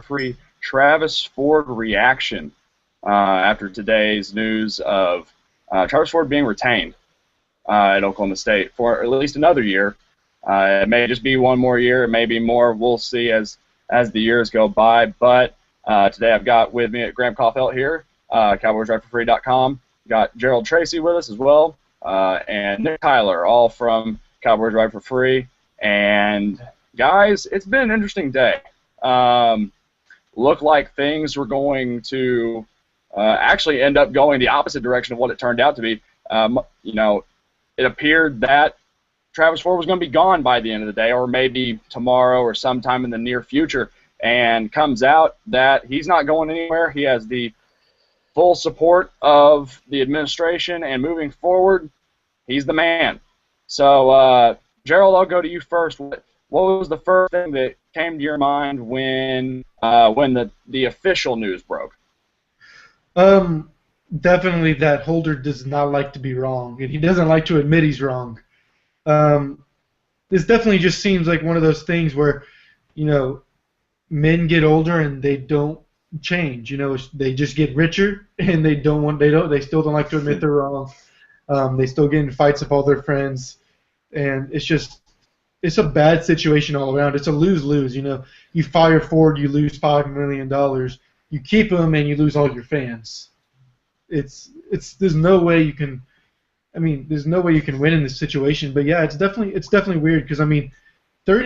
Free Travis Ford reaction after today's news of Travis Ford being retained at Oklahoma State for at least another year. It may just be one more year. It may be more. We'll see as the years go by. But today I've got with me at Graham Caulfield here, CowboysRightForFree.com. Got Gerald Tracy with us as well, and Nick Tyler, all from Cowboys Right for Free. And guys, it's been an interesting day. Looked like things were going to actually end up going the opposite direction of what it turned out to be. It appeared that Travis Ford was going to be gone by the end of the day, or maybe tomorrow or sometime in the near future, and comes out that he's not going anywhere. He has the full support of the administration, and moving forward, he's the man. So, Gerald, I'll go to you first. What was the first thing that came to your mind when the official news broke? Definitely that Holder does not like to be wrong, and he doesn't like to admit he's wrong. This definitely just seems like one of those things where, men get older and they don't change. They just get richer, and they still don't like to admit they're wrong. They still get in fights with all their friends, and it's a bad situation all around. It's a lose-lose. You fire Ford, you lose $5 million. You keep him, and you lose all your fans. There's no way you can. There's no way you can win in this situation. But yeah, it's definitely weird because 30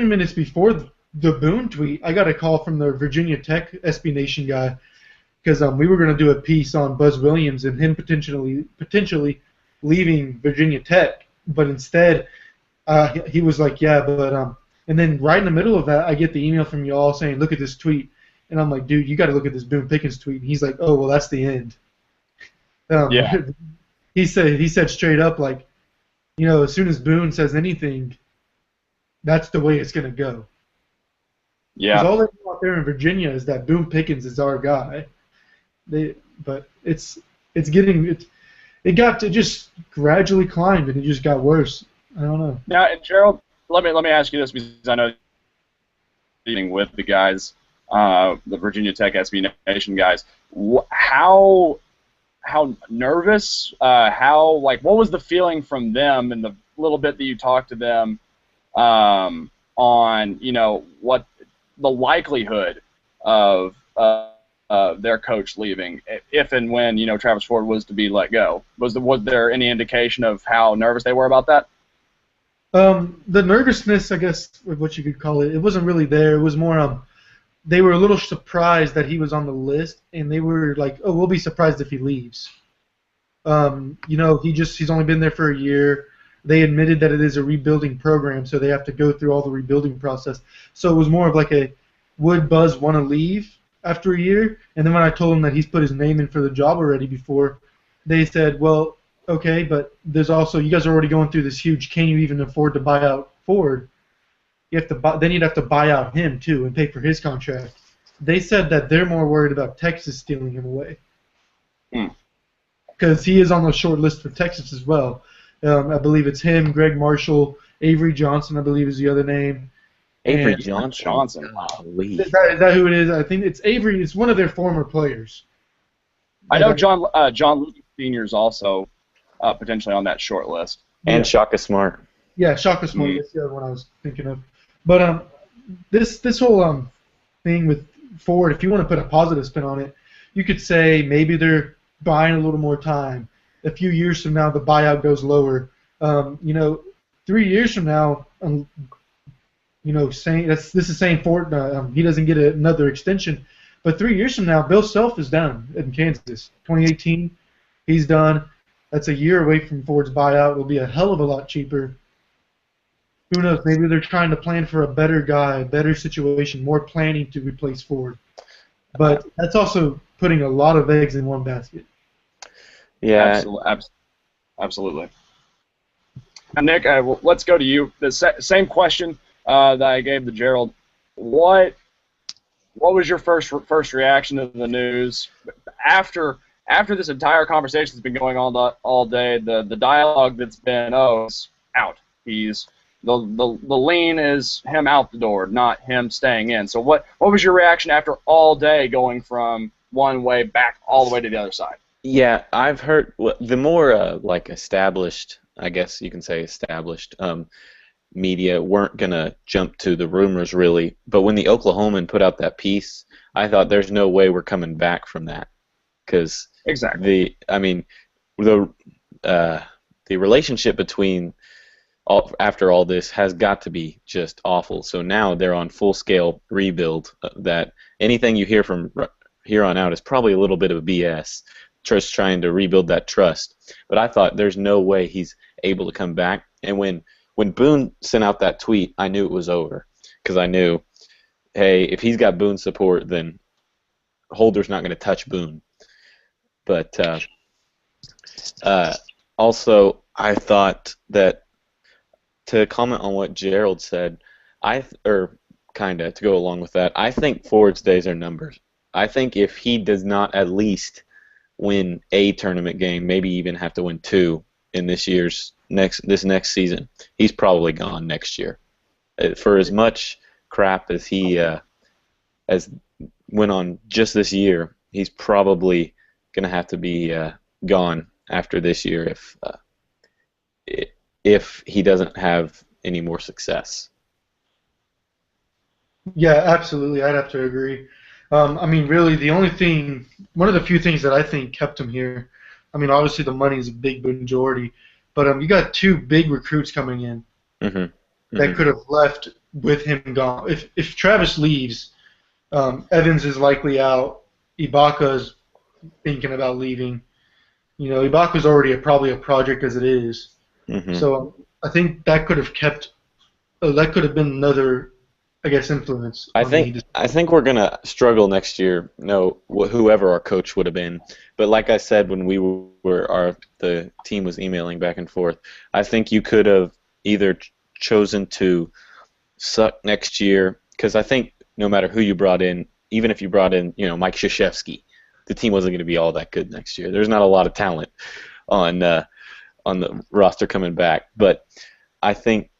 minutes before the Boone tweet, I got a call from the Virginia Tech SB Nation guy because we were going to do a piece on Buzz Williams and him potentially leaving Virginia Tech, but instead he was like, yeah, but and then right in the middle of that, I get the email from you all saying, look at this tweet, and I'm like, dude, you got to look at this Boone Pickens tweet. And he's like, oh, well, that's the end. Yeah. He said straight up, like, as soon as Boone says anything, that's the way it's gonna go. Yeah. Because all they know out there in Virginia is that Boone Pickens is our guy. But it got to just gradually climbed, and it just got worse. I don't know. Now, and Gerald, let me ask you this, because I know you're dealing with the guys, the Virginia Tech SB Nation guys. How nervous? What was the feeling from them, and the little bit that you talked to them on, what the likelihood of their coach leaving, if and when Travis Ford was to be let go? Was there any indication of how nervous they were about that? The nervousness, I guess, what you could call it, it wasn't really there. It was more they were a little surprised that he was on the list, and they were like, oh, we'll be surprised if he leaves. He's only been there for a year. They admitted that it is a rebuilding program, so they have to go through all the rebuilding process. So it was more of like would Buzz want to leave after a year? And then when I told him that he's put his name in for the job already before, they said, well, okay, but there's also, you guys are already going through this huge, can you even afford to buy out Ford? Then you'd have to buy out him too and pay for his contract. They said that they're more worried about Texas stealing him away, because he is on the short list for Texas as well. I believe it's him, Greg Marshall, Avery Johnson, I believe is the other name. Avery Johnson. Is that who it is? I think it's Avery. It's one of their former players. I know John Lucas Sr. is also potentially on that short list. And Shaka Smart. Yeah, Shaka Smart. That's the other one I was thinking of. But this whole thing with Ford, if you want to put a positive spin on it, you could say maybe they're buying a little more time. A few years from now, the buyout goes lower. 3 years from now, this is saying Ford, he doesn't get another extension. But 3 years from now, Bill Self is done in Kansas. 2018, he's done. That's a year away from Ford's buyout. It'll be a hell of a lot cheaper. Who knows? Maybe they're trying to plan for a better guy, a better situation, more planning to replace Ford. But that's also putting a lot of eggs in one basket. Yeah, absolutely. Now, Nick, let's go to you. The same question that I gave to Gerald. What was your first reaction to the news after this entire conversation has been going on all day? The dialogue that's been, it's out. He's the lean is him out the door, not him staying in. So what was your reaction after all day going from one way back all the way to the other side? Yeah, I've heard the more like established, I guess you can say established media weren't gonna jump to the rumors really, but when the Oklahoman put out that piece, I thought there's no way we're coming back from that because exactly. the relationship between after all this has got to be just awful. So now they're on full scale rebuild. That anything you hear from here on out is probably a little bit of BS. Just trying to rebuild that trust. But I thought there's no way he's able to come back. And when Boone sent out that tweet, I knew it was over because I knew, hey, if he's got Boone's support, then Holder's not going to touch Boone. But also, I thought that to comment on what Gerald said, to go along with that, I think Ford's days are numbered. I think if he does not at least win a tournament game, maybe even have to win 2 in this next season, he's probably gone next year. For as much crap as he as went on just this year, he's probably going to have to be gone after this year if he doesn't have any more success. Yeah, absolutely. I'd have to agree. Really, one of the few things that I think kept him here, obviously the money is a big majority, but you got 2 big recruits coming in that could have left with him gone. If Travis leaves, Evans is likely out. Ibaka's thinking about leaving. Ibaka's already probably a project as it is. So I think that could have been another, I guess, influence. I think we're gonna struggle next year. No, whoever our coach would have been, but like I said when the team was emailing back and forth, I think you could have either chosen to suck next year because I think no matter who you brought in, even if you brought in Mike Krzyzewski, the team wasn't going to be all that good next year. There's not a lot of talent on the roster coming back, but I think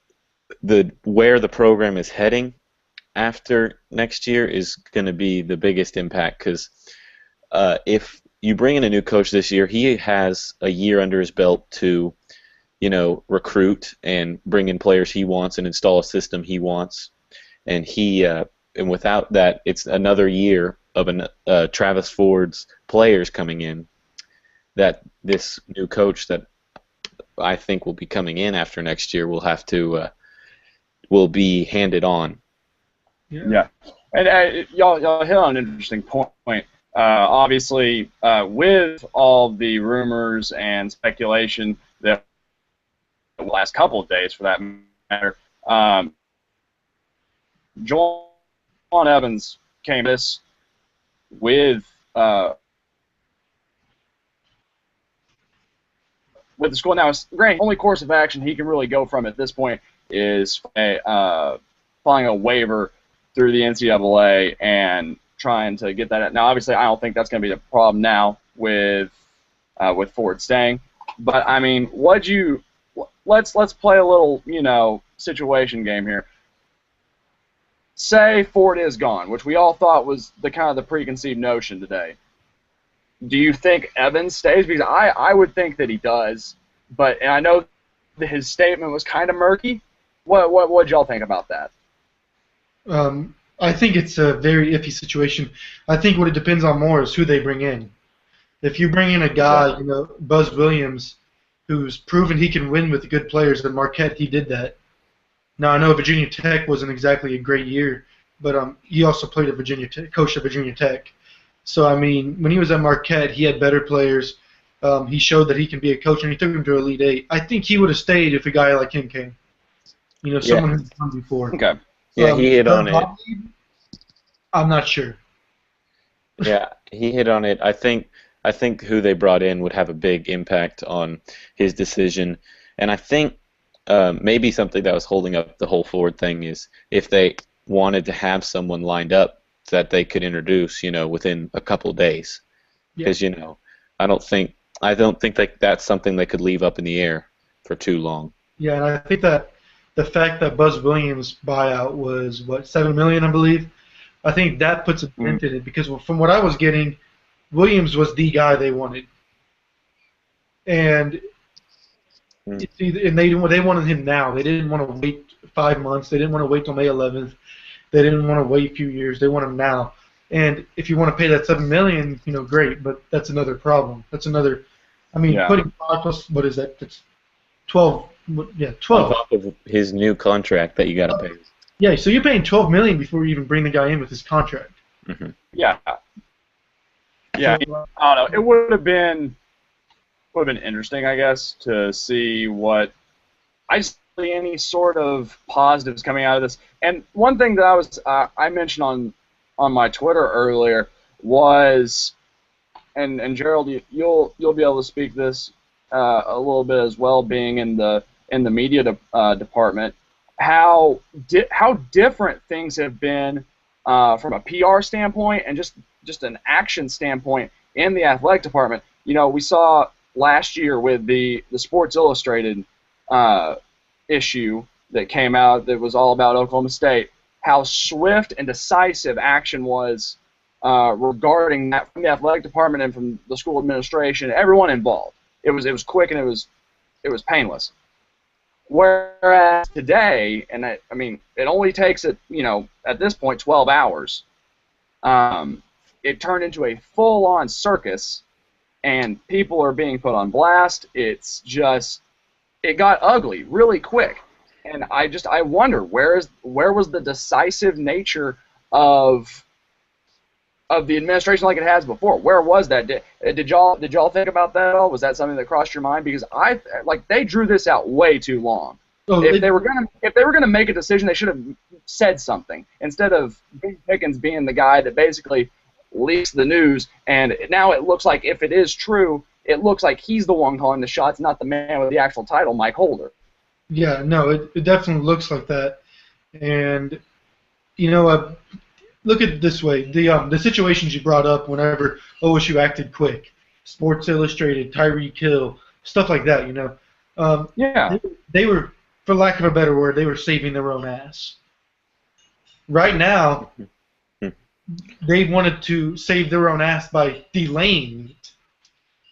where the program is heading after next year is going to be the biggest impact because if you bring in a new coach this year, he has a year under his belt to, recruit and bring in players he wants and install a system he wants, and and without that, it's another year of Travis Ford's players coming in. That this new coach that I think will be coming in after next year will be handed on. Yeah. And y'all hit on an interesting point. Obviously, with all the rumors and speculation that the last couple of days, for that matter, Joel Evans came this with the school. Now, granted, only course of action he can really go from at this point is filing a waiver through the NCAA and trying to get that. Now, obviously, I don't think that's going to be the problem now with Ford staying. But I mean, let's play a little situation game here. Say Ford is gone, which we all thought was the preconceived notion today. Do you think Evans stays? Because I would think that he does, and I know that his statement was kind of murky. What y'all think about that? I think it's a very iffy situation. I think what it depends on more is who they bring in. If you bring in a guy, Buzz Williams, who's proven he can win with good players, at Marquette he did that. Now I know Virginia Tech wasn't exactly a great year, but he also played at Virginia Tech, coached at Virginia Tech. So I mean, when he was at Marquette, he had better players. He showed that he can be a coach, and he took him to Elite Eight. I think he would have stayed if a guy like him came. Someone who's done before. Okay. Yeah, he hit on it. I'm not sure. Yeah, he hit on it. I think who they brought in would have a big impact on his decision, and I think maybe something that was holding up the whole Ford thing is if they wanted to have someone lined up that they could introduce, within a couple of days, because I don't think that's something they could leave up in the air for too long. Yeah, and I think that the fact that Buzz Williams' buyout was what, $7 million, I believe. I think that puts a dent in it because from what I was getting, Williams was the guy they wanted, and they wanted him now. They didn't want to wait 5 months. They didn't want to wait till May 11th. They didn't want to wait a few years. They want him now. And if you want to pay that $7 million, great, but that's another problem. That's another. I mean, putting 5 plus, what is that? That's 12. Yeah, 12. On top of his new contract that you got to pay. Yeah, so you're paying $12 million before you even bring the guy in with his contract. Mm-hmm. Yeah. Yeah. I don't know. It would have been interesting, I guess, to see what I see any sort of positives coming out of this. And one thing that I mentioned on my Twitter earlier was, and Gerald, you'll be able to speak this a little bit as well, being in the media department, how different things have been from a PR standpoint and just an action standpoint in the athletic department. We saw last year with the Sports Illustrated issue that came out that was all about Oklahoma State, how swift and decisive action was regarding that from the athletic department and from the school administration, everyone involved. It was quick and it was painless. Whereas today, and I mean, it only takes at this point 12 hours. It turned into a full-on circus, and people are being put on blast. It got ugly really quick, and I wonder where was the decisive nature of the administration like it has before? Where was that? Did y'all think about that at all? Was that something that crossed your mind? Because they drew this out way too long. Oh, if they were gonna make a decision, they should have said something instead of Big Pickens being the guy that basically leaks the news. And now it looks like, if it is true, it looks like he's the one calling the shots, not the man with the actual title, Mike Holder. Yeah, no, it definitely looks like that. And look at it this way: the situations you brought up whenever OSU acted quick, Sports Illustrated, Tyreek Hill, stuff like that. They were, for lack of a better word, they were saving their own ass. Right now, they wanted to save their own ass by delaying it.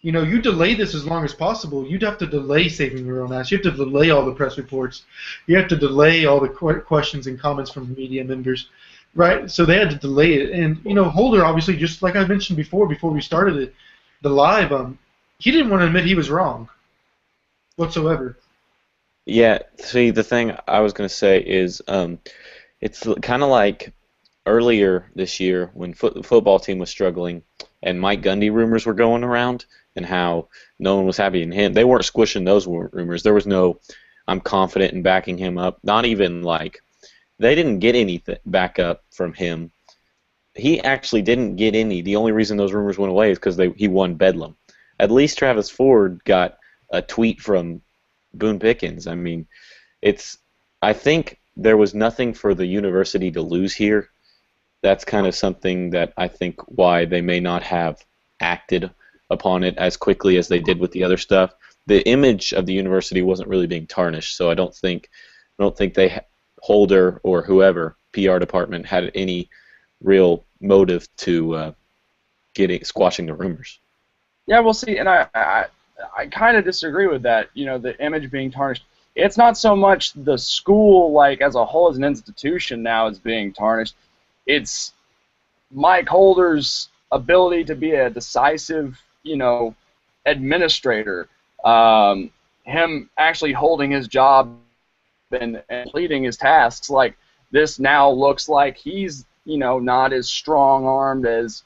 You delay this as long as possible. You'd have to delay saving your own ass. You have to delay all the press reports. You have to delay all the questions and comments from media members. Right, so they had to delay it, and Holder, obviously, just like I mentioned before we started the live, he didn't want to admit he was wrong, whatsoever. Yeah, see, the thing I was going to say is, it's kind of like earlier this year when the football team was struggling, and Mike Gundy rumors were going around, and how no one was happy in him. They weren't squishing those rumors. There was no, I'm confident in backing him up. Not even like. They didn't get anything back up from him. He actually didn't get any. The only reason those rumors went away is because he won Bedlam. At least Travis Ford got a tweet from Boone Pickens. I mean, I think there was nothing for the university to lose here. That's kind of something that I think why they may not have acted upon it as quickly as they did with the other stuff. The image of the university wasn't really being tarnished, so I don't think they Holder or whoever, PR department, had any real motive to squashing the rumors. Yeah, we'll see, and I kind of disagree with that. The image being tarnished. It's not so much the school, as a whole, as an institution now, is being tarnished. It's Mike Holder's ability to be a decisive, administrator. Him actually holding his job and completing his tasks. This now looks like he's not as strong-armed as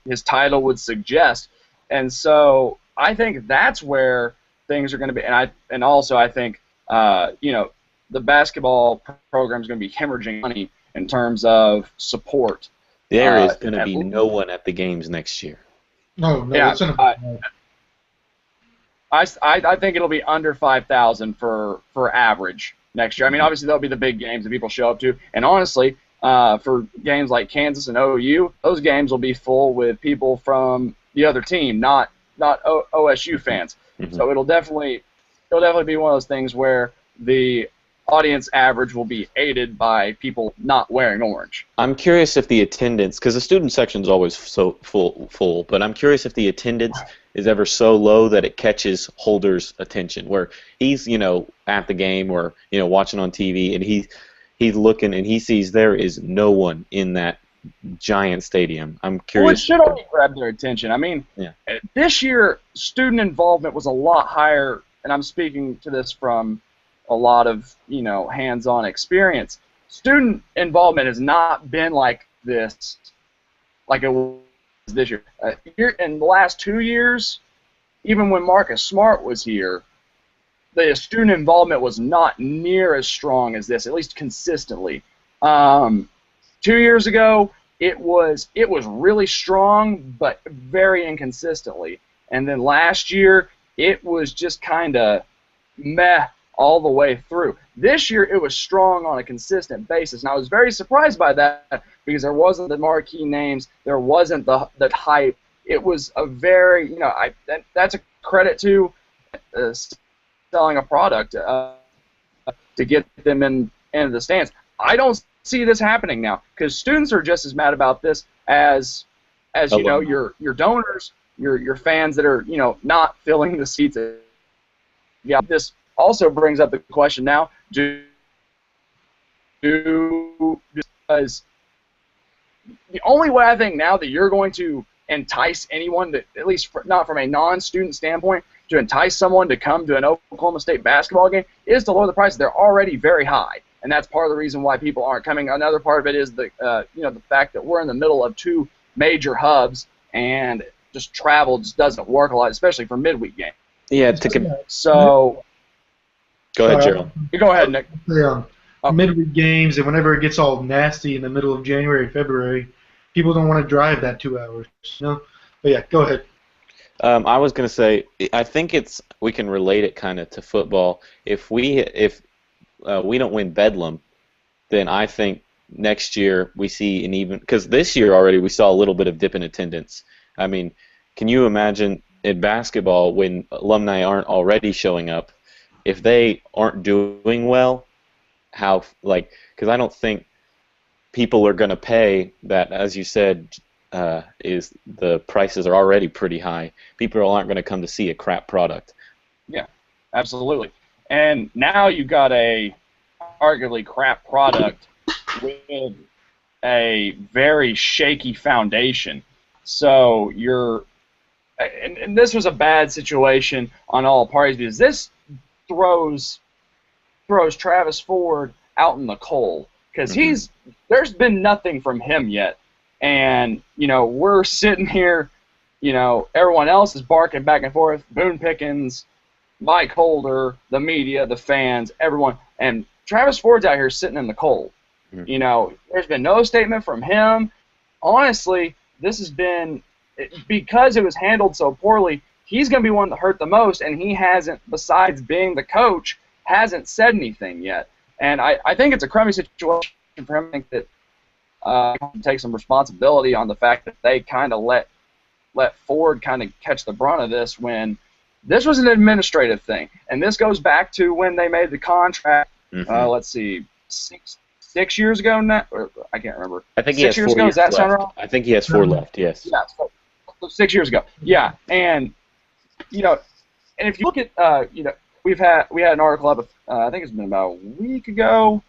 his title would suggest, and so I think that's where things are going to be. And also I think the basketball program is going to be hemorrhaging money in terms of support. There is going to be no one at the games next year. No, yeah, it's not. I think it'll be under 5,000 for average next year. I mean, obviously there'll be the big games that people show up to, and honestly, for games like Kansas and OU, those games will be full with people from the other team, not OSU fans. Mm-hmm. So it'll definitely be one of those things where the audience average will be aided by people not wearing orange. I'm curious if the attendance, because the student section is always so full, but I'm curious if the attendance is ever so low that it catches Holder's attention, where he's, at the game or, watching on TV, and he's looking and he sees there is no one in that giant stadium. I'm curious. Well, it should already grab their attention. I mean, this year, student involvement was a lot higher, and I'm speaking to this from a lot of, hands-on experience. Student involvement has not been like this, like it was this year. In the last 2 years, even when Marcus Smart was here, the student involvement was not near as strong as this, at least consistently. 2 years ago, it was really strong, but very inconsistently. And then last year, it was just kind of meh all the way through. This year, it was strong on a consistent basis, and I was very surprised by that because there wasn't the marquee names, there wasn't the hype. It was a very, that's a credit to selling a product to get them into the stands. I don't see this happening now because students are just as mad about this as your donors, your fans that are not filling the seats. Yeah, this also brings up the question now: because the only way I think now that you're going to entice anyone, that at least not from a non-student standpoint, to entice someone to come to an Oklahoma State basketball game is to lower the prices. They're already very high, and that's part of the reason why people aren't coming. Another part of it is the the fact that we're in the middle of two major hubs, and just travel just doesn't work a lot, especially for midweek games. Yeah, so. Go ahead, Gerald. You go ahead, Nick. Midweek games, and whenever it gets all nasty in the middle of January, February, people don't want to drive that 2 hours. But yeah, go ahead. I was going to say, I think we can relate it kind of to football. If we don't win Bedlam, then I think next year we see an even, because this year already we saw a little bit of dip in attendance. I mean, can you imagine in basketball when alumni aren't already showing up? If they aren't doing well, because I don't think people are going to pay that, as you said, is the prices are already pretty high. People aren't going to come to see a crap product. Yeah, absolutely. And now you've got a arguably crap product with a very shaky foundation. So and this was a bad situation on all parties because this throws Travis Ford out in the cold because there's been nothing from him yet, and we're sitting here, everyone else is barking back and forth, Boone Pickens, Mike Holder, the media, the fans, everyone, and Travis Ford's out here sitting in the cold. There's been no statement from him. Honestly, this has been because it was handled so poorly. He's going to be one that hurt the most, and he hasn't, besides being the coach, hasn't said anything yet. And I think it's a crummy situation for him. I think that take some responsibility on the fact that they kind of let Ford kind of catch the brunt of this when this was an administrative thing. And this goes back to when they made the contract, let's see, six years ago now? Or, I can't remember. I think he has 4 years left. Does that sound right? I think he has 4 left, yes. Yeah, so 6 years ago. Yeah, and and if you look at, we had an article up, I think it's been about a week ago,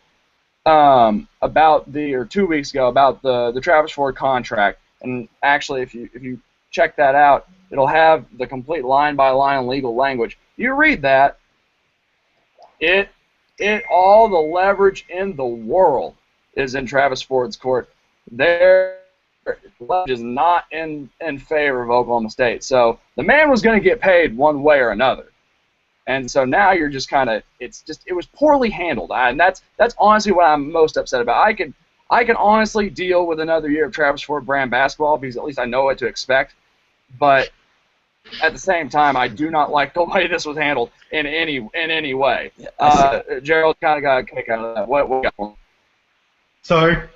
or 2 weeks ago, about the Travis Ford contract. And actually, if you check that out, it'll have the complete line-by-line legal language. You read that, all the leverage in the world is in Travis Ford's court. Their leverage is not in favor of Oklahoma State. So the man was going to get paid one way or another. And so now you're just kind of, it was poorly handled. And that's honestly what I'm most upset about. I can honestly deal with another year of Travis Ford brand basketball because at least I know what to expect. But at the same time, I do not like the way this was handled in any way. Gerald kind of got a kick out of that. What you got? Sorry.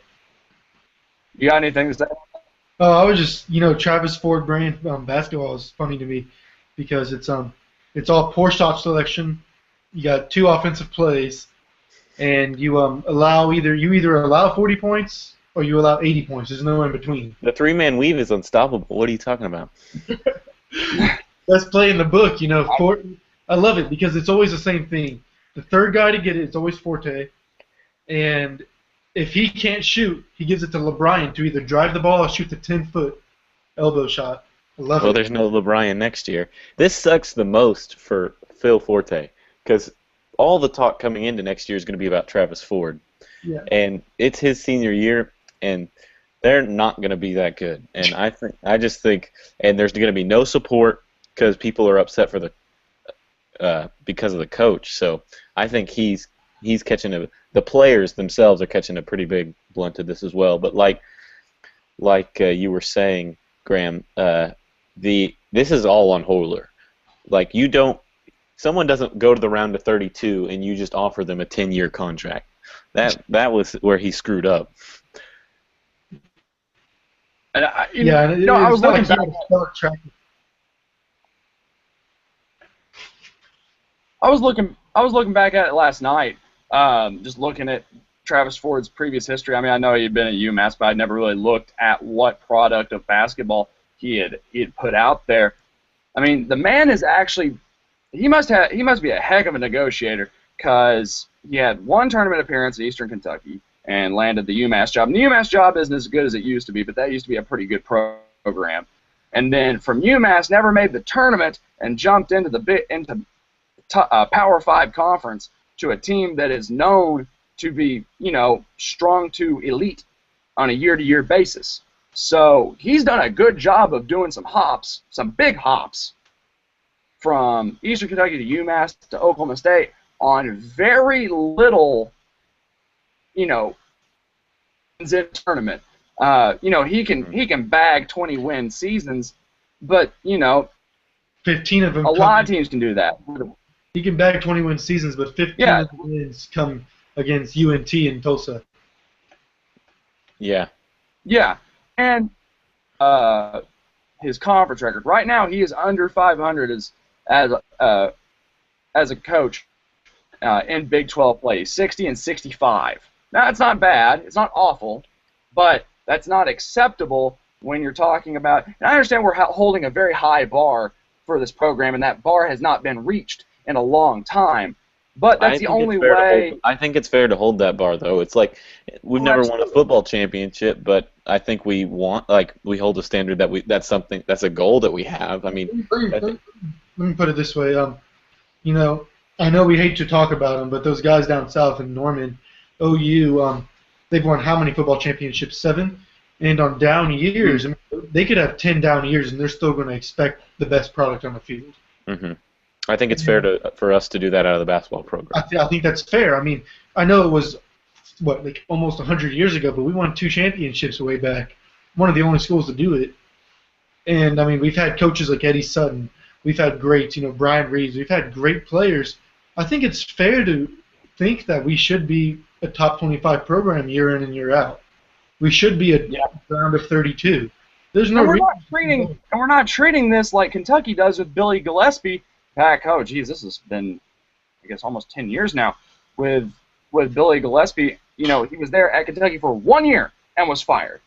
You got anything to say? I was just, Travis Ford brand basketball is funny to me because it's all poor shot selection. You got 2 offensive plays, and you either allow 40 points or you allow 80 points. There's no in between. The three-man weave is unstoppable. What are you talking about? Let's play in the book. I love it because it's always the same thing. The third guy to get it's always Forte, and if he can't shoot, he gives it to LeBron to either drive the ball or shoot the 10-foot elbow shot. I love it. Well, there's no LeBron next year. This sucks the most for Phil Forte because all the talk coming into next year is going to be about Travis Ford. Yeah. And it's his senior year, and they're not going to be that good. And I just think, and there's going to be no support because people are upset for because of the coach. So I think he's catching the players themselves are catching a pretty big blunt to this as well. But like you were saying, Graham, this is all on Holler. Like someone doesn't go to the round of 32 and you just offer them a 10-year contract. That was where he screwed up. And I was looking back. I was looking back at it last night, just looking at Travis Ford's previous history. I mean, I know he'd been at UMass, but I'd never really looked at what product of basketball he had put out there. I mean, the man is actually he must be a heck of a negotiator because he had one tournament appearance at Eastern Kentucky and landed the UMass job. And the UMass job isn't as good as it used to be, but that used to be a pretty good program. And then from UMass, never made the tournament and jumped into Power 5 conference to a team that is known to be, strong to elite on a year-to-year basis. So he's done a good job of doing some big hops, from Eastern Kentucky to UMass to Oklahoma State on very little, in tournament. He can bag 20-win seasons, but 15 of them. A lot of teams can do that. He can bag 20-win seasons, but 15 of the wins come against UNT and Tulsa. Yeah. Yeah, and his conference record right now, he is under 500 as a coach in Big 12 play. 60-65. Now, it's not bad. It's not awful, but that's not acceptable when you're talking about. And I understand we're holding a very high bar for this program, and that bar has not been reached in a long time. But that's the only way. I think it's fair to hold that bar, though. It's like we've never won a football championship, but I think we we hold a standard that's a goal that we have. I mean, let me put it this way. I know we hate to talk about them, but those guys down south in Norman, OU, they've won how many football championships? 7. And on down years, they could have 10 down years, and they're still going to expect the best product on the field. Mm-hmm. I think it's fair for us to do that out of the basketball program. I think that's fair. I mean, I know it was, almost 100 years ago, but we won 2 championships way back. One of the only schools to do it. And, I mean, we've had coaches like Eddie Sutton. We've had greats, Brian Reeves. We've had great players. I think it's fair to think that we should be a top 25 program year in and year out. We should be a round of 32. There's no reason. We're not treating this like Kentucky does with Billy Gillespie. Heck, this has been, I guess, almost 10 years now with Billy Gillespie. He was there at Kentucky for 1 year and was fired.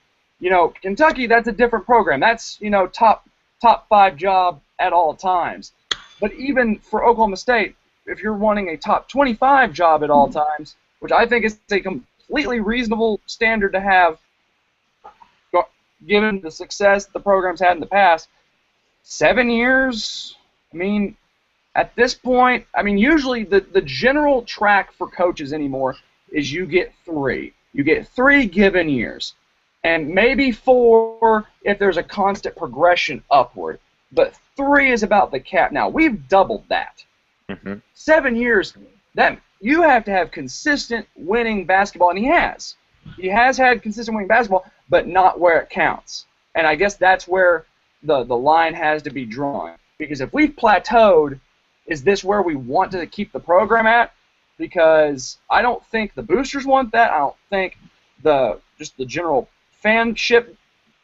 Kentucky, that's a different program. That's, top 5 job at all times. But even for Oklahoma State, if you're wanting a top 25 job at all times, which I think is a completely reasonable standard to have, given the success the program's had in the past, 7 years, I mean, at this point, usually the general track for coaches anymore is you get 3. You get 3 given years, and maybe 4 if there's a constant progression upward. But 3 is about the cap. Now, we've doubled that. Mm-hmm. 7 years, that you have to have consistent winning basketball, and he has. He has had consistent winning basketball, but not where it counts. And I guess that's where the line has to be drawn. Because if we've plateaued, is this where we want to keep the program at? Because I don't think the boosters want that. I don't think the general fanship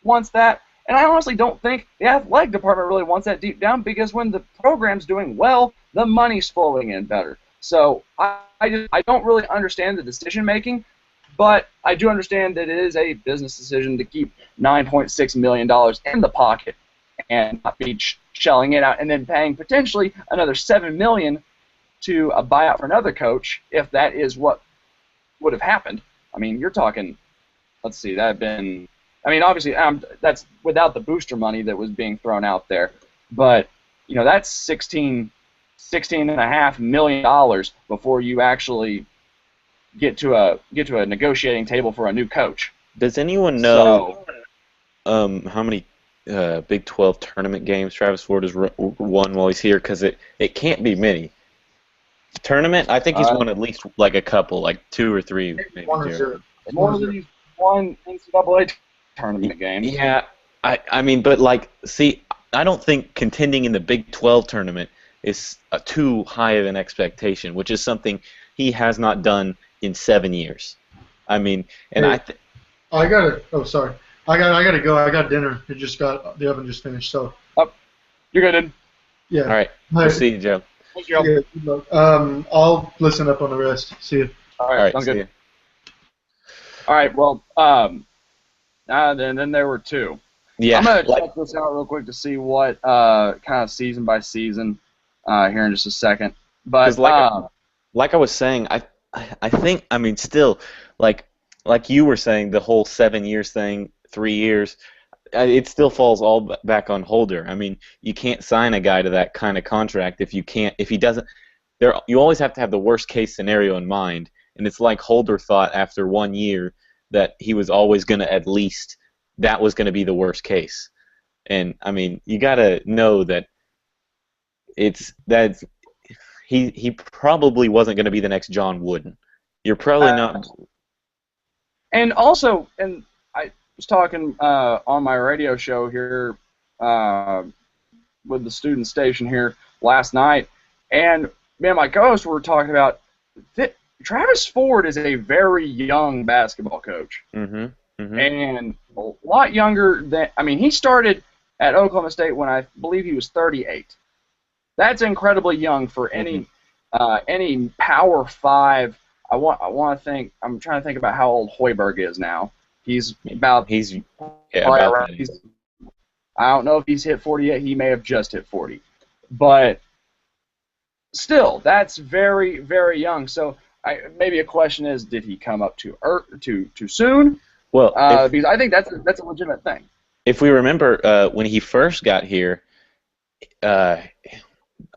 wants that. And I honestly don't think the athletic department really wants that deep down, because when the program's doing well, the money's flowing in better. So I don't really understand the decision making, but I do understand that it is a business decision to keep $9.6 million in the pocket and not be shelling it out and then paying potentially another $7 million to a buyout for another coach if that is what would have happened. I mean, you're talking. Let's see, that had been. I mean, obviously, that's without the booster money that was being thrown out there, but that's $16.5 million before you actually get to a negotiating table for a new coach. Does anyone know how many Big 12 tournament games Travis Ford has won while he's here? Because it can't be many. Tournament, I think he's won at least like a couple, like 2 or 3, maybe. One or zero. More than he's won NCAA tournament games. Yeah, I mean, but see, I don't think contending in the Big 12 tournament is too high of an expectation, which is something he has not done in 7 years. I mean, and I gotta. Oh, sorry. I gotta go. I got dinner. The oven just finished. So. You're good. Dude. Yeah. All right. We'll see you, Joe. Thanks, Joe. Yeah, good luck. I'll listen up on the rest. See you. All right. Sounds good. You. All right. Well, then there were 2. Yeah. I'm gonna check this out real quick to see what kind of season by season here in just a second. But like I was saying, I think, I mean, still, like you were saying, the whole 7 years thing, 3 years, it still falls all back on Holder. I mean, you can't sign a guy to that kind of contract if he doesn't. You always have to have the worst case scenario in mind, and it's like Holder thought after 1 year that he was always going to that was going to be the worst case. And I mean, you got to know that he probably wasn't going to be the next John Wooden. You're probably not. And also, and I was talking on my radio show here with the student station here last night, and me and my co-host were talking about that Travis Ford is a very young basketball coach. Mm-hmm. Mm-hmm. And a lot younger than, I mean, he started at Oklahoma State when I believe he was 38. That's incredibly young for any Power 5. I'm trying to think about how old Hoiberg is now. He's about around. I don't know if he's hit 40 yet. He may have just hit 40, but still, that's very, very young. So maybe a question is, did he come up too soon? Well, because I think that's a legitimate thing. If we remember when he first got here, I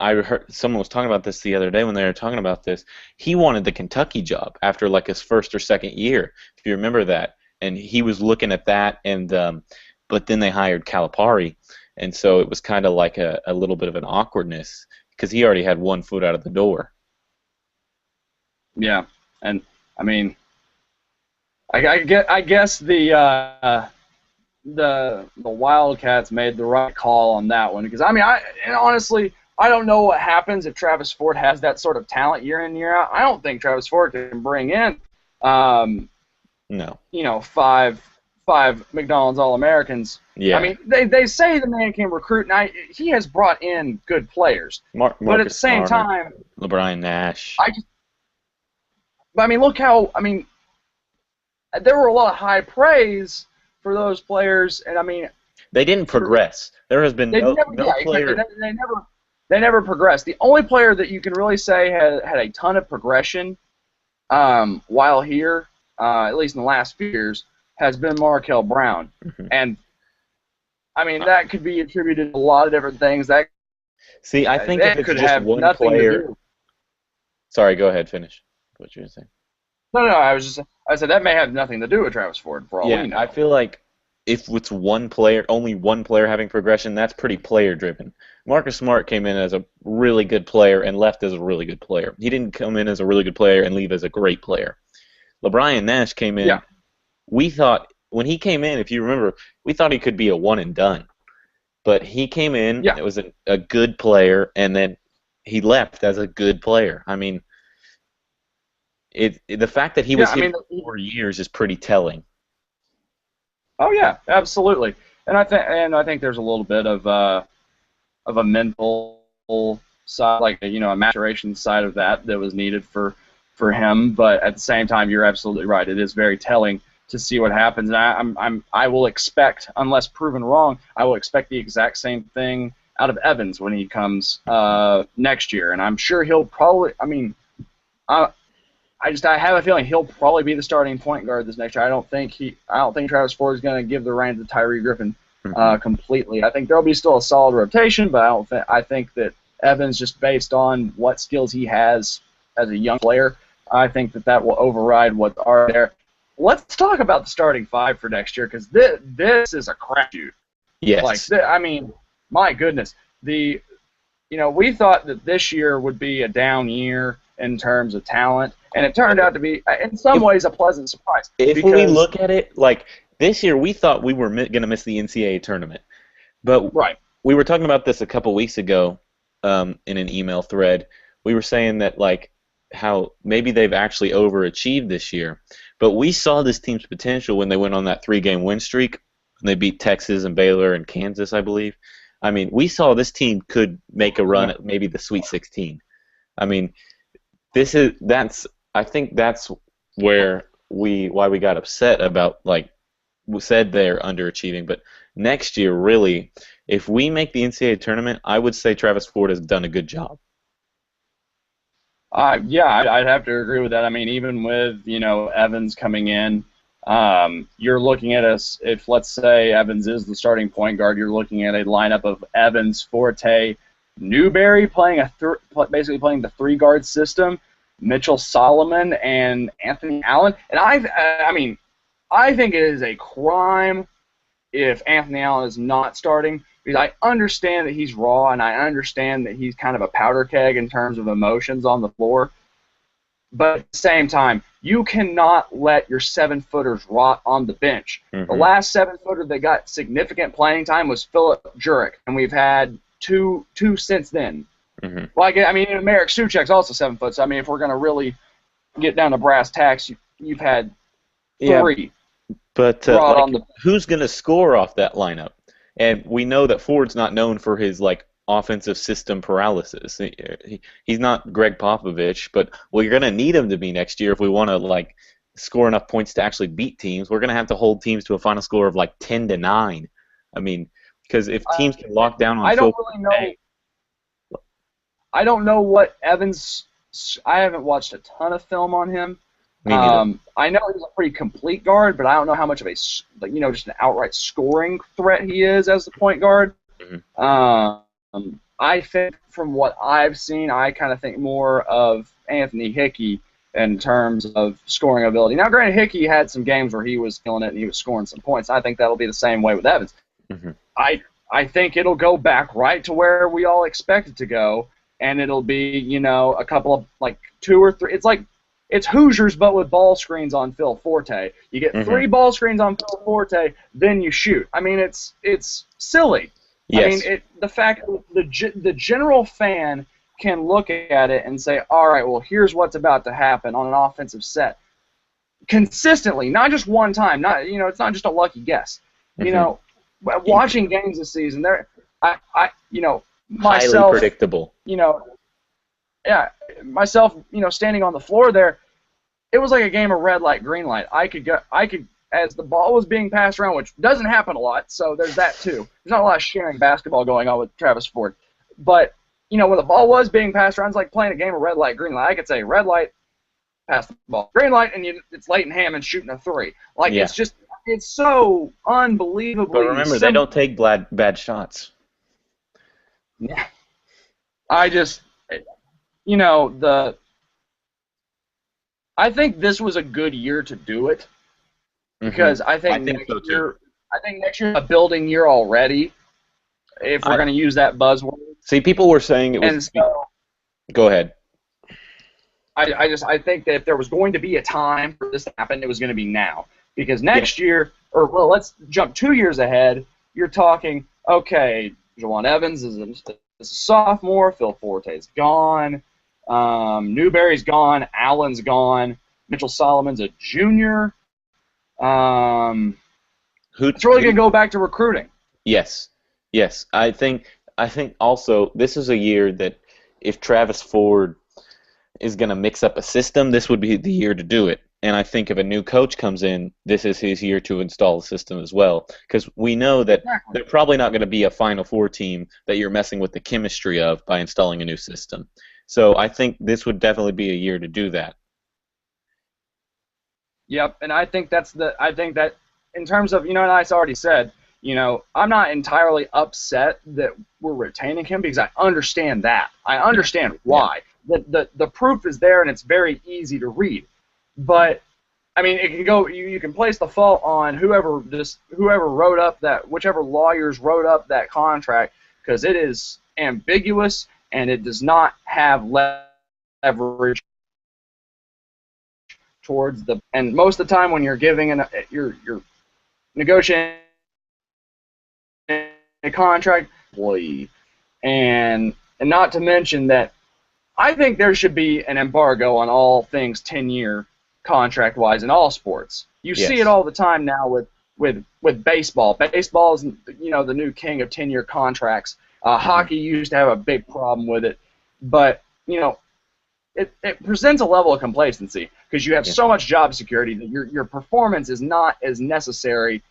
heard someone was talking about this the other day when they were talking about this. He wanted the Kentucky job after like his first or second year, if you remember that, and he was looking at that, and but then they hired Calipari, and so it was kind of like a little bit of an awkwardness because he already had 1 foot out of the door. Yeah, and I mean, I guess the Wildcats made the right call on that one because I mean, honestly, I don't know what happens if Travis Ford has that sort of talent year in year out. I don't think Travis Ford can bring in, five McDonald's All-Americans. Yeah. I mean, they say the man can recruit, and he has brought in good players. But at the same time, LeBron Nash. But I mean, look how there were a lot of high praise for those players, and I mean, they didn't progress. There has been no player. They never progressed. The only player that you can really say had a ton of progression while here, at least in the last few years, has been Markel Brown. Mm-hmm. And, I mean, that could be attributed to a lot of different things. I think if it's just one player. Sorry, go ahead, finish what you were saying. No, I said that may have nothing to do with Travis Ford, for all we know. I feel like if it's one player, only one player having progression, that's pretty player-driven. Marcus Smart came in as a really good player and left as a really good player. He didn't come in as a really good player and leave as a great player. LeBron Nash came in. Yeah. We thought, when he came in, if you remember, we thought he could be a one and done. But he came in, it was a good player, and then he left as a good player. I mean, the fact that he was here for 4 years is pretty telling. Oh yeah, absolutely. And I think there's a little bit of a mental side, like a maturation side of that was needed for him. But at the same time, you're absolutely right. It is very telling to see what happens. And I will expect, unless proven wrong, I will expect the exact same thing out of Evans when he comes next year. And I'm sure he'll probably. I mean, I have a feeling he'll probably be the starting point guard this next year. I don't think Travis Ford is going to give the reins to Tyree Griffin completely. I think there'll be still a solid rotation, but I think that Evans, just based on what skills he has as a young player, I think that will override what are there. Let's talk about the starting five for next year, because this is a crapshoot. Yes. I mean, my goodness. We thought that this year would be a down year in terms of talent, and it turned out to be, in some ways, a pleasant surprise. If we look at it, like, this year we thought we were going to miss the NCAA tournament. But we were talking about this a couple weeks ago in an email thread. We were saying that, like, how maybe they've actually overachieved this year. But we saw this team's potential when they went on that 3-game win streak, and they beat Texas and Baylor and Kansas, I believe. I mean, we saw this team could make a run at maybe the Sweet 16. I mean, I think that's why we got upset about, like, we said they're underachieving. But next year, really, if we make the NCAA tournament, I would say Travis Ford has done a good job. I'd have to agree with that. I mean, even with Evans coming in, you're looking at if let's say Evans is the starting point guard, you're looking at a lineup of Evans, Forte, Newberry basically playing the 3-guard system, Mitchell Solomon and Anthony Allen. And I think it is a crime if Anthony Allen is not starting, because I understand that he's raw and I understand that he's kind of a powder keg in terms of emotions on the floor. But at the same time, you cannot let your 7-footers rot on the bench. Mm-hmm. The last 7-footer that got significant playing time was Philip Jurek, and we've had two since then. Mm-hmm. Like, I mean, Marek Suchek's also 7 foot. So I mean, if we're going to really get down to brass tacks, you've had 3. But who's going to score off that lineup? And we know that Ford's not known for his, like, offensive system paralysis. He's not Greg Popovich, but we're going to need him to be next year if we want to, like, score enough points to actually beat teams. We're going to have to hold teams to a final score of, like, 10-9. I mean, because if teams can lock down on I don't really know. I don't know what Evans. I haven't watched a ton of film on him. I know he's a pretty complete guard, but I don't know how much of just an outright scoring threat he is as the point guard. Mm-hmm. I think from what I've seen, I kind of think more of Anthony Hickey in terms of scoring ability. Now, granted, Hickey had some games where he was killing it and he was scoring some points. I think that'll be the same way with Evans. Mm-hmm. I think it'll go back right to where we all expect it to go, and it'll be, a couple of, like, 2 or 3. It's Hoosiers, but with ball screens on Phil Forte. You get 3 ball screens on Phil Forte, then you shoot. I mean, it's silly. Yes. I mean, the fact that the general fan can look at it and say, all right, well, here's what's about to happen on an offensive set. Consistently, not just one time. It's not just a lucky guess. Mm-hmm. Watching games this season, myself, highly predictable. Myself, standing on the floor there, it was like a game of red light, green light. I could, as the ball was being passed around, which doesn't happen a lot, so there's that too. There's not a lot of sharing basketball going on with Travis Ford. But, when the ball was being passed around, it's like playing a game of red light, green light. I could say red light, pass the ball. Green light, and it's Leighton Hammond shooting a 3. Like, it's so unbelievably But remember, they don't take bad shots. Yeah. I think this was a good year to do it, because I think next year a building year already, if we're going to use that buzzword. See, people were saying it was. And so, go ahead. I think that if there was going to be a time for this to happen, it was going to be now, because next year, let's jump 2 years ahead. You're talking, okay, Jawan Evans is a sophomore, Phil Forte's gone. Newberry's gone. Allen's gone. Mitchell Solomon's a junior. It's really going to go back to recruiting. Yes. I think also this is a year that if Travis Ford is going to mix up a system, this would be the year to do it. And I think if a new coach comes in, this is his year to install the system as well. Because we know that they're probably not going to be a Final Four team that you're messing with the chemistry of by installing a new system. So I think this would definitely be a year to do that. Yep, and I think that in terms of, and I already said, I'm not entirely upset that we're retaining him because I understand that. I understand why. Yeah. The proof is there and it's very easy to read. But I mean, it can go. You can place the fault on whoever wrote up whichever lawyers wrote up that contract, because it is ambiguous and it does not have leverage towards the. And most of the time, when you're giving you're negotiating a contract, and not to mention that I think there should be an embargo on all things 10-year. Contract-wise in all sports. You see it all the time now with baseball. Baseball is, the new king of 10-year contracts. Hockey used to have a big problem with it, but it presents a level of complacency because you have so much job security that your performance is not as necessary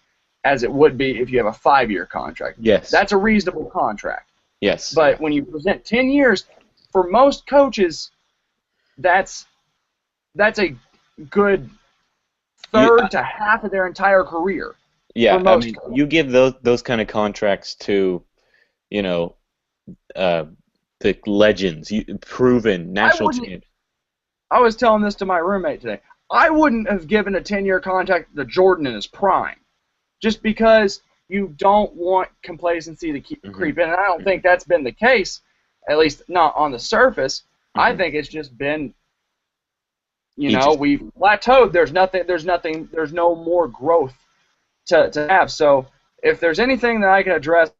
as it would be if you have a 5-year contract. Yes, that's a reasonable contract. Yes, but when you present 10 years, for most coaches, that's a good third to half of their entire career. Yeah, I mean, you give those kind of contracts to, the legends, proven national champions. I was telling this to my roommate today. I wouldn't have given a 10-year contract to Jordan in his prime, just because you don't want complacency to keep creep in. And I don't think that's been the case, at least not on the surface. I think it's just been. We've plateaued. There's no more growth to have. So if there's anything that I can address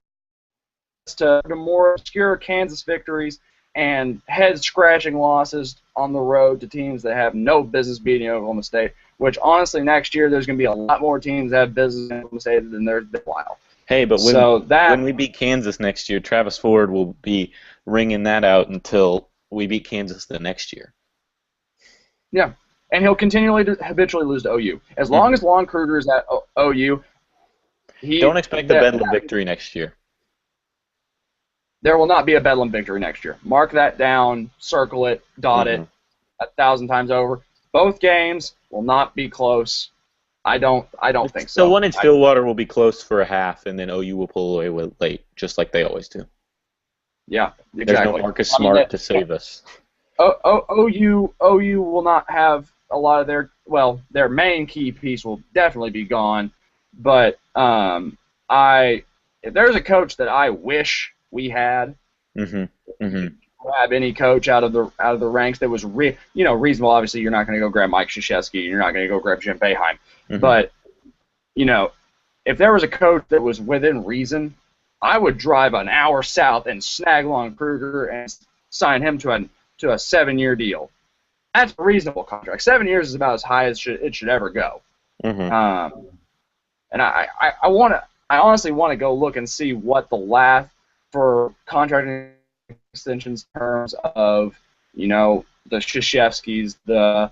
to more obscure Kansas victories and head-scratching losses on the road to teams that have no business beating Oklahoma State, which honestly next year there's going to be a lot more teams that have business in Oklahoma State than there's been a while. Hey, but when we beat Kansas next year, Travis Ford will be ringing that out until we beat Kansas the next year. Yeah, and he'll habitually lose to OU. As long as Lon Kruger is at OU, don't expect a Bedlam victory next year. There will not be a Bedlam victory next year. Mark that down, circle it, dot it 1,000 times over. Both games will not be close. I don't think so. The one in Stillwater will be close for a half, and then OU will pull away late, just like they always do. Yeah, exactly. There's no Marcus Smart to save us. OU will not have a lot of their main key piece will definitely be gone, but if there's a coach that I wish we had, grab any coach out of the ranks that was reasonable. Obviously, you're not going to go grab Mike Krzyzewski, you're not going to go grab Jim Boeheim, but if there was a coach that was within reason, I would drive an hour south and snag Lon Kruger and sign him to a 7-year deal. That's a reasonable contract. 7 years is about as high as it should ever go. And I honestly want to go look and see what the last for contract extensions in terms of the Krzyzewskis, the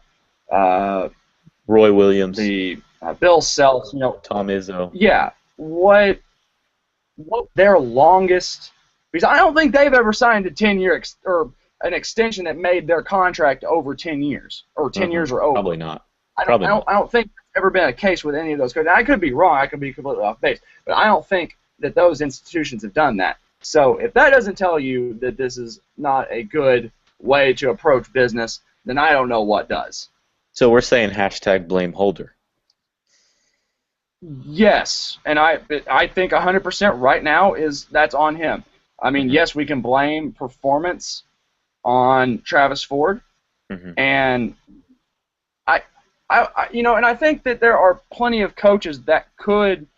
Roy Williams, the Bill Self, Tom Izzo. Yeah, what their longest, because I don't think they've ever signed a 10-year or an extension that made their contract over 10 years or 10 years or over. Probably not. I don't think there's ever been a case with any of those coaches. I could be wrong. I could be completely off base, but I don't think that those institutions have done that. So if that doesn't tell you that this is not a good way to approach business, then I don't know what does. So we're saying #blame Holder. Yes, and I think 100% right now that's on him. I mean, yes, we can blame performance on Travis Ford, and I think that there are plenty of coaches that could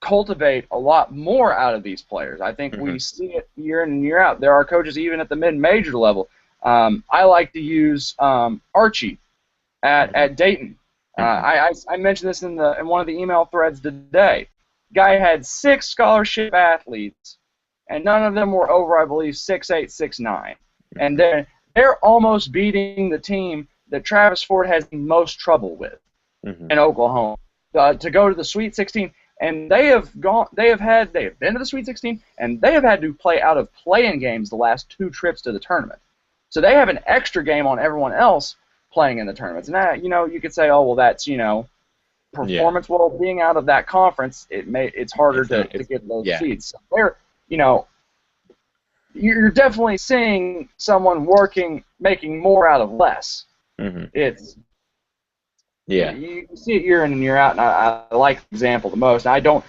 cultivate a lot more out of these players. I think we see it year in and year out. There are coaches even at the mid-major level. I like to use Archie at Dayton. I mentioned this in one of the email threads today. Guy had 6 scholarship athletes, and none of them were over, I believe, 6'8", 6'9". and they're almost beating the team that Travis Ford has the most trouble with in Oklahoma to go to the Sweet 16. And they have been to the Sweet 16, and they have had to play out of play-in games the last 2 trips to the tournament. So they have an extra game on everyone else playing in the tournaments. And that, you could say, oh, well, that's, performance. Yeah. Well, being out of that conference, it's harder to get those seeds. So they're, you're definitely seeing someone making more out of less. It's you see it year in and year out, and I like the example the most. I don't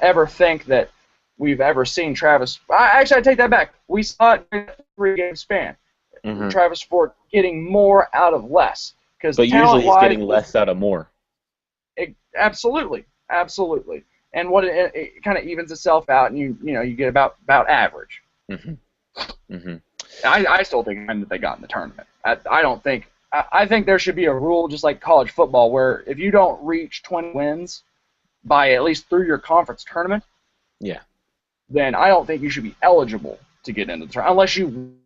ever think that we've ever seen Travis. I take that back. We saw it in a 3-game span. Travis Ford getting more out of less, but usually he's getting less out of more. Absolutely. And what it kind of evens itself out, and you get about average. I still think that they got in the tournament. I think there should be a rule, just like college football, where if you don't reach 20 wins by at least through your conference tournament, then I don't think you should be eligible to get into the tournament unless you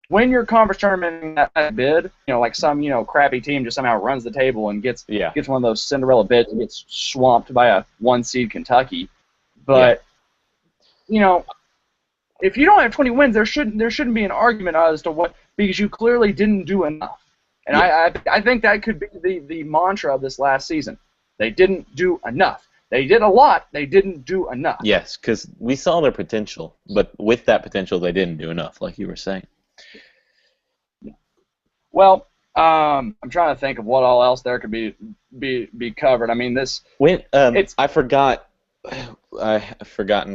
win your conference tournament in that bid. Like some crappy team just somehow runs the table and gets one of those Cinderella bids and gets swamped by a 1-seed Kentucky. But if you don't have 20 wins, there shouldn't be an argument as to what, because you clearly didn't do enough. And I think that could be the mantra of this last season. They didn't do enough. They did a lot. They didn't do enough. Yes, because we saw their potential, but with that potential, they didn't do enough, like you were saying. Well, I'm trying to think of what all else there could be covered. I mean, I've forgotten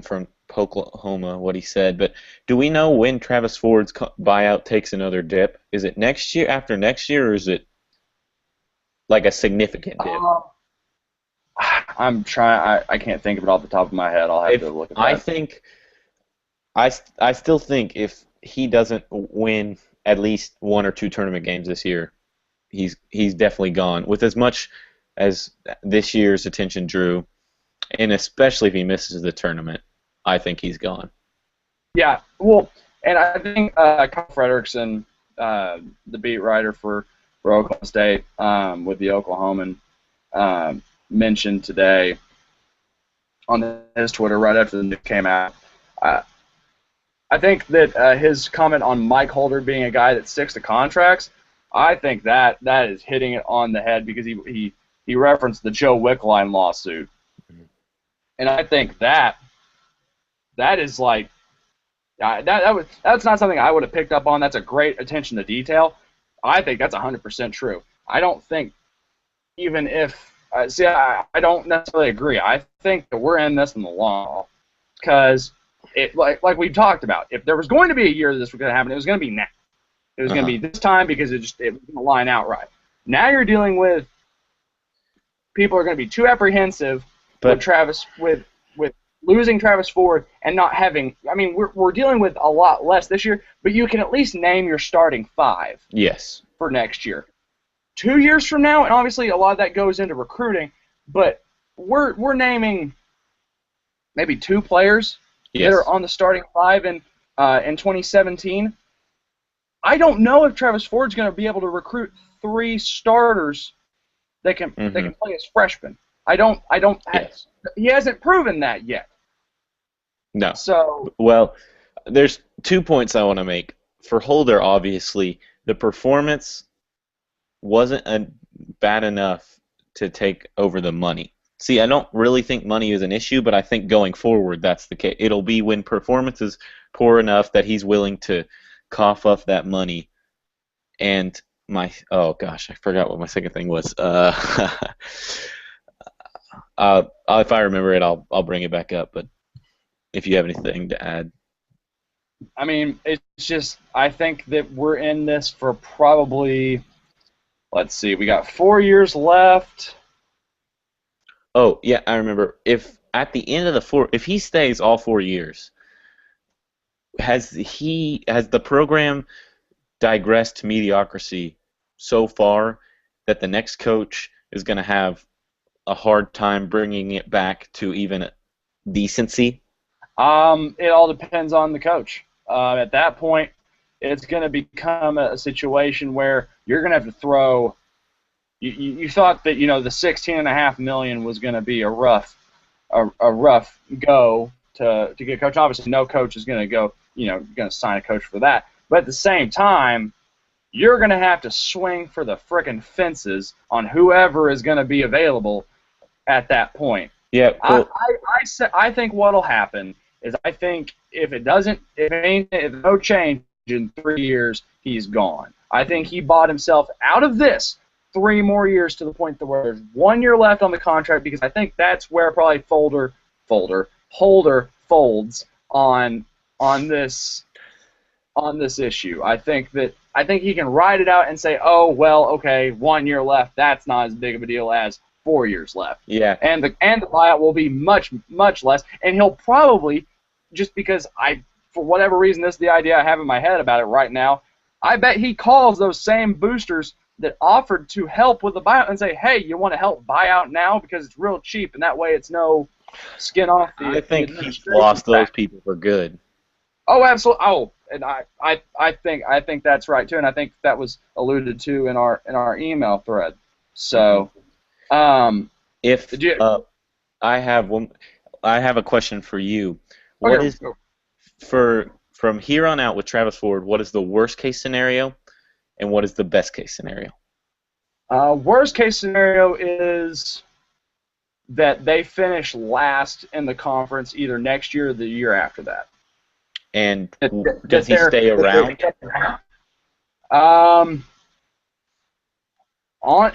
from Oklahoma what he said, but do we know when Travis Ford's buyout takes another dip? Is it next year, after next year, or is it like a significant dip? I'm trying. I can't think of it off the top of my head. I'll have to look at that. I still think if he doesn't win at least 1 or 2 tournament games this year, he's definitely gone. With as much as this year's attention drew, and especially if he misses the tournament, I think he's gone. Yeah, well, and I think Kyle Frederickson, the beat writer for Oklahoma State with the Oklahoman, mentioned today on his Twitter right after the news came out. I think that his comment on Mike Holder being a guy that sticks to contracts, I think that is hitting it on the head, because he referenced the Joe Wickline lawsuit. And I think that is like that's not something I would have picked up on. That's a great attention to detail. I think that's 100% true. I don't think, even if I don't necessarily agree. I think that we're in this in the long haul, because like we talked about, if there was going to be a year that this was going to happen, it was going to be now. It was going to be this time, because it was going to line out right. Now you're dealing with people are going to be too apprehensive with losing Travis Ford and not having. I mean, we're dealing with a lot less this year, but you can at least name your starting 5. Yes. For next year. 2 years from now, and obviously a lot of that goes into recruiting, but we're naming maybe 2 players that are on the starting 5 in 2017. I don't know if Travis Ford's going to be able to recruit 3 starters that can play as freshmen. He hasn't proven that yet. No. So well, there's 2 points I want to make. For Holder, obviously, the performance wasn't bad enough to take over the money. See, I don't really think money is an issue, but I think going forward that's the case. It'll be when performance is poor enough that he's willing to cough up that money. And I forgot what my second thing was. If I remember it, I'll bring it back up. But if you have anything to add. I mean, it's just, I think that we're in this for probably, let's see, we got 4 years left. Oh, yeah, I remember. If at the end of if he stays all 4 years, has the program digressed to mediocrity so far that the next coach is going to have a hard time bringing it back to even decency? It all depends on the coach. At that point, it's going to become a situation where you're going to have to throw. You thought that the $16.5 million was going to be a rough go to get a coach. Obviously, no coach is going to go going to sign a coach for that. But at the same time, you're going to have to swing for the frickin' fences on whoever is going to be available at that point. Yeah, cool. I think what'll happen is I think if no change in 3 years, he's gone. I think he bought himself out of this 3 more years to the point where there's 1 year left on the contract, because I think that's where probably Holder folds on this issue. I think he can ride it out and say, oh well, okay, 1 year left. That's not as big of a deal as 4 years left. Yeah. And the buyout will be much less, and he'll probably, just because for whatever reason, this is the idea I have in my head about it right now, I bet he calls those same boosters that offered to help with the buyout and say, hey, you want to help buy out now because it's real cheap, and that way it's no skin off the. I think he's lost those people for good. Oh, absolutely. Oh, and I think that's right too, and I think that was alluded to in our email thread. So, I have a question for you. What is from here on out with Travis Ford? What is the worst case scenario, and what is the best case scenario? Worst case scenario is that they finish last in the conference either next year or the year after that. And does he stay around?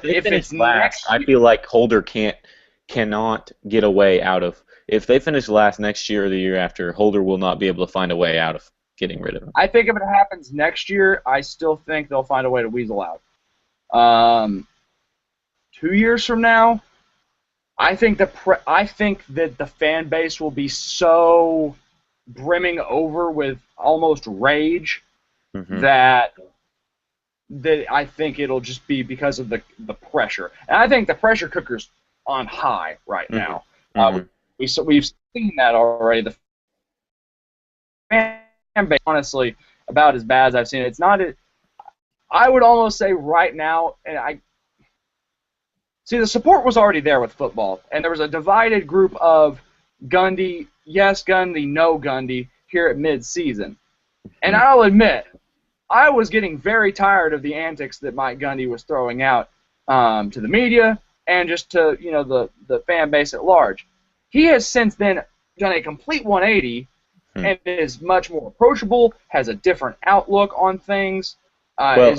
If it's last, I feel like Holder cannot get away out of. If they finish last next year or the year after, Holder will not be able to find a way out of getting rid of him. I think if it happens next year, I still think they'll find a way to weasel out. 2 years from now, I think that the fan base will be so brimming over with almost rage that I think it'll just be because of the pressure. And I think the pressure cooker's on high right now. We've seen that already. The fan base, honestly, about as bad as I've seen it. It's not. I would almost say right now, and the support was already there with football, and there was a divided group of Gundy, yes Gundy, no Gundy here at mid-season. And I'll admit, I was getting very tired of the antics that Mike Gundy was throwing out to the media and just to the fan base at large. He has since then done a complete 180 and is much more approachable, has a different outlook on things. I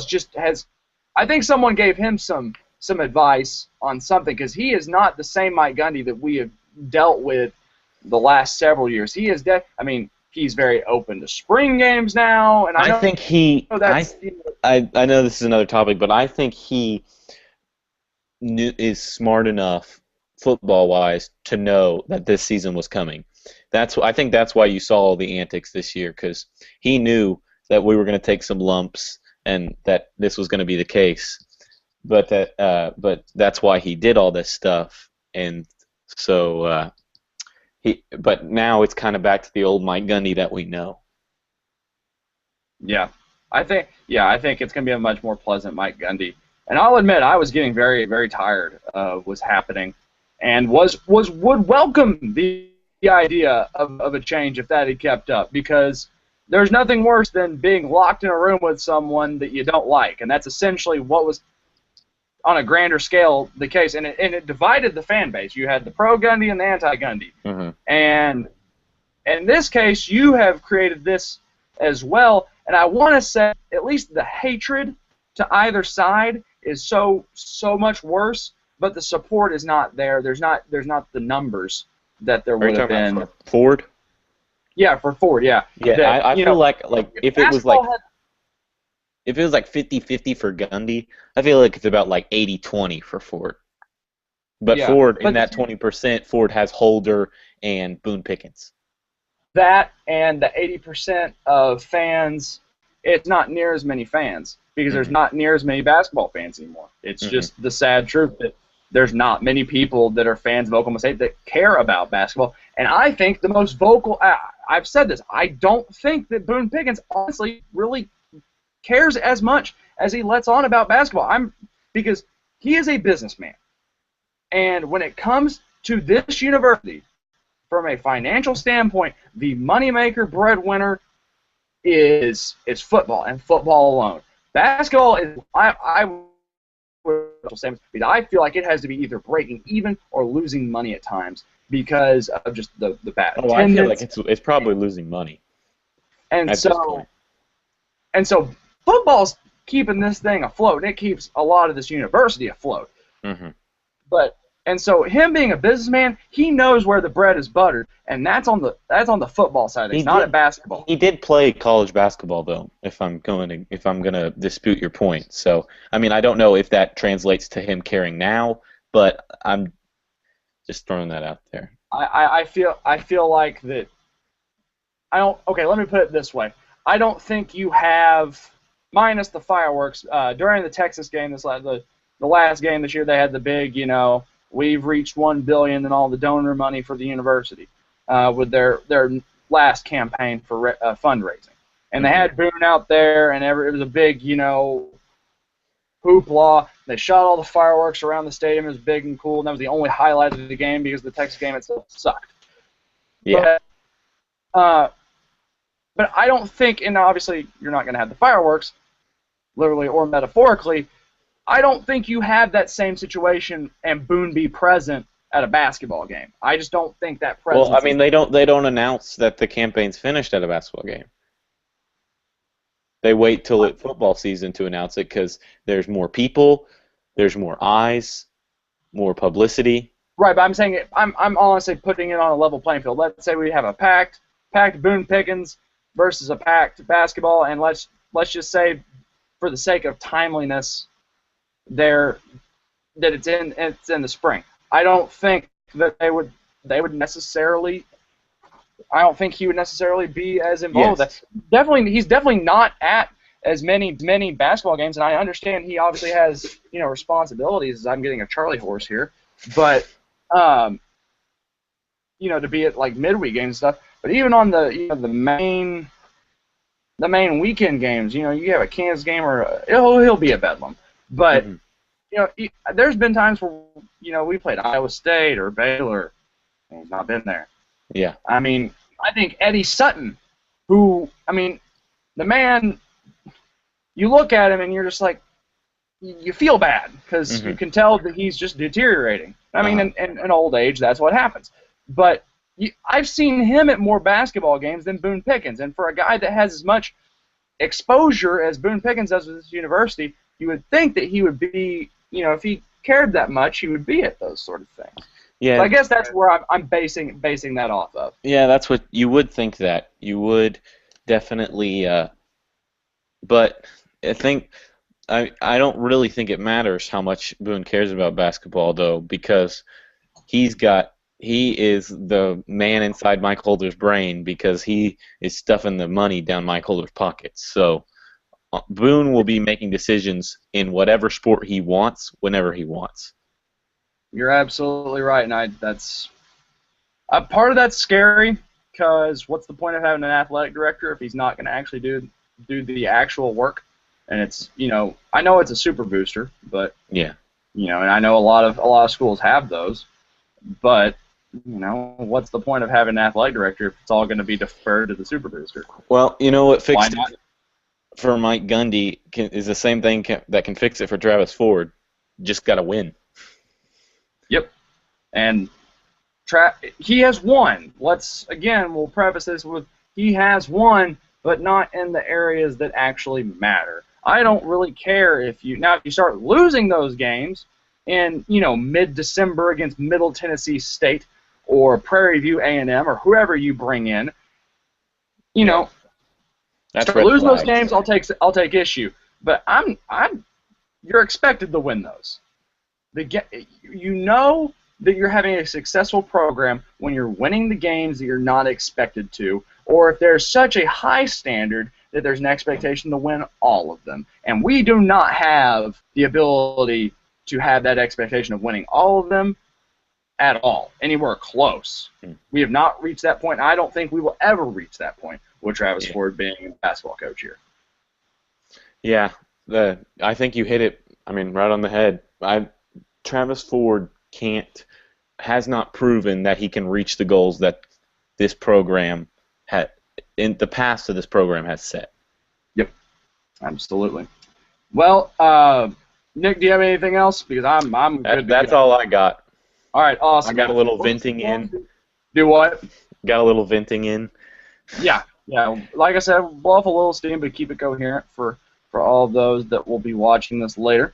think someone gave him some advice on something, because he is not the same Mike Gundy that we have dealt with the last several years. He is he's very open to spring games now, and I know this is another topic, but I think he is smart enough football-wise to know that this season was coming. I think that's why you saw all the antics this year, because he knew that we were going to take some lumps and that this was going to be the case. But that's why he did all this stuff, and so But now it's kind of back to the old Mike Gundy that we know. Yeah, I think it's going to be a much more pleasant Mike Gundy. And I'll admit, I was getting very, very tired of what's happening, and would welcome the idea of a change if that had kept up, because there's nothing worse than being locked in a room with someone that you don't like, and that's essentially what was, on a grander scale, the case. And it divided the fan base. You had the pro-Gundy and the anti-Gundy. And in this case, you have created this as well. And I want to say, at least the hatred to either side is so much worse, but the support is not there. There's not the numbers that there would have been. For Ford? Yeah, for Ford, yeah. Yeah, I feel like if it was like 50-50 for Gundy, I feel like it's about like 80-20 for Ford. But yeah, Ford, in that 20%, Ford has Holder and Boone Pickens. That and the 80% of fans, it's not near as many fans, because there's not near as many basketball fans anymore. It's just the sad truth that there's not many people that are fans of Oklahoma State that care about basketball. And I think the most vocal, I've said this, I don't think that Boone Pickens honestly really cares as much as he lets on about basketball. Because he is a businessman. And when it comes to this university, from a financial standpoint, the moneymaker, breadwinner is football and football alone. Basketball is I would say because I feel like it has to be either breaking even or losing money at times because of just the bad. Oh, I feel like it's probably losing money. And at this point. so football's keeping this thing afloat, and it keeps a lot of this university afloat. Mm-hmm. And so him being a businessman, he knows where the bread is buttered, and that's on the football side of things, not at basketball. He did play college basketball though, if I'm gonna dispute your point. So I mean, I don't know if that translates to him caring now, but I'm just throwing that out there. I feel like that. Okay, let me put it this way. I don't think you have, minus the fireworks, during the Texas game, the last game this year, they had the big, we've reached $1 billion and all the donor money for the university with their last campaign for fundraising. And they had Boone out there, and it was a big, hoopla. They shot all the fireworks around the stadium. It was big and cool, and that was the only highlight of the game because the Texas game itself sucked. Yeah. But I don't think, and obviously you're not going to have the fireworks, literally or metaphorically, I don't think you have that same situation and Boone be present at a basketball game. I just don't think that presence. Well, I mean, they don't announce that the campaign's finished at a basketball game. They wait till football season to announce it because there's more people, there's more eyes, more publicity. Right, but I'm saying I'm honestly putting it on a level playing field. Let's say we have a packed Boone Pickens versus a packed basketball, and let's just say, for the sake of timeliness, that it's in the spring. I don't think that they would necessarily. I don't think he would necessarily be as involved. Yes. He's definitely not at as many basketball games, and I understand he obviously has responsibilities. I'm getting a Charlie horse here, but to be at like midweek games and stuff. But even on the main weekend games, you have a Kansas game or he'll be at Bedlam. But there's been times where we played Iowa State or Baylor, and he's not been there. Yeah. I mean, I think Eddie Sutton, the man, you look at him and you're just like, you feel bad because you can tell that he's just deteriorating. I mean, in old age, that's what happens. But I've seen him at more basketball games than Boone Pickens, and for a guy that has as much exposure as Boone Pickens does with this university, you would think that he would be, if he cared that much, he would be at those sort of things. Yeah. So I guess that's where I'm basing that off of. Yeah, that's what you would think that. You would definitely, but I think I don't really think it matters how much Boone cares about basketball though, because he is the man inside Mike Holder's brain because he is stuffing the money down Mike Holder's pockets. So Boone will be making decisions in whatever sport he wants, whenever he wants. You're absolutely right, and that's part of that's scary because what's the point of having an athletic director if he's not going to actually do the actual work? And it's I know it's a super booster, but yeah, and I know a lot of schools have those, but what's the point of having an athletic director if it's all going to be deferred to the super booster? Well, what fixed it for Mike Gundy is the same thing that can fix it for Travis Ford. Just got to win. Yep. And he has won. We'll preface this with he has won, but not in the areas that actually matter. I don't really care if you start losing those games in, mid-December against Middle Tennessee State or Prairie View A&M or whoever you bring in, That's start losing those games, I'll take issue. But you're expected to win those. You know that you're having a successful program when you're winning the games that you're not expected to, or if there's such a high standard that there's an expectation to win all of them. And we do not have the ability to have that expectation of winning all of them at all, anywhere close. We have not reached that point. I don't think we will ever reach that point with Travis Ford being a basketball coach here. Yeah, I think you hit it. I mean, right on the head. Travis Ford has not proven that he can reach the goals that this program had in the past of this program has set. Yep, absolutely. Well, Nick, do you have anything else? Because I'm good to That's go. all I got. All right, awesome. I got a little venting in. Do what? Got a little venting in. Yeah. Like I said, blow off a little steam, but keep it coherent for all of those that will be watching this later.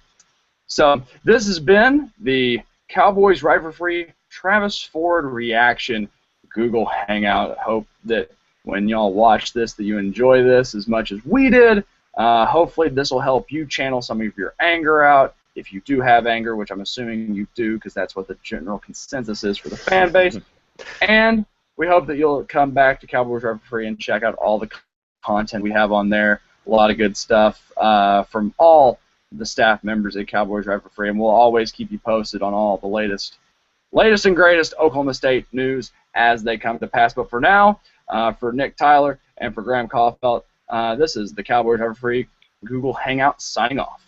So this has been the Cowboys Right for Free Travis Ford reaction Google Hangout. I hope that when y'all watch this that you enjoy this as much as we did. Hopefully this will help you channel some of your anger out. If you do have anger, which I'm assuming you do because that's what the general consensus is for the fan base. And we hope that you'll come back to Cowboys Right for Free and check out all the content we have on there. A lot of good stuff from all the staff members at Cowboys Right for Free, and we'll always keep you posted on all the latest and greatest Oklahoma State news as they come to pass. But for now, for Nick Tyler and for Graham Caulfield, this is the Cowboys Right for Free Google Hangout signing off.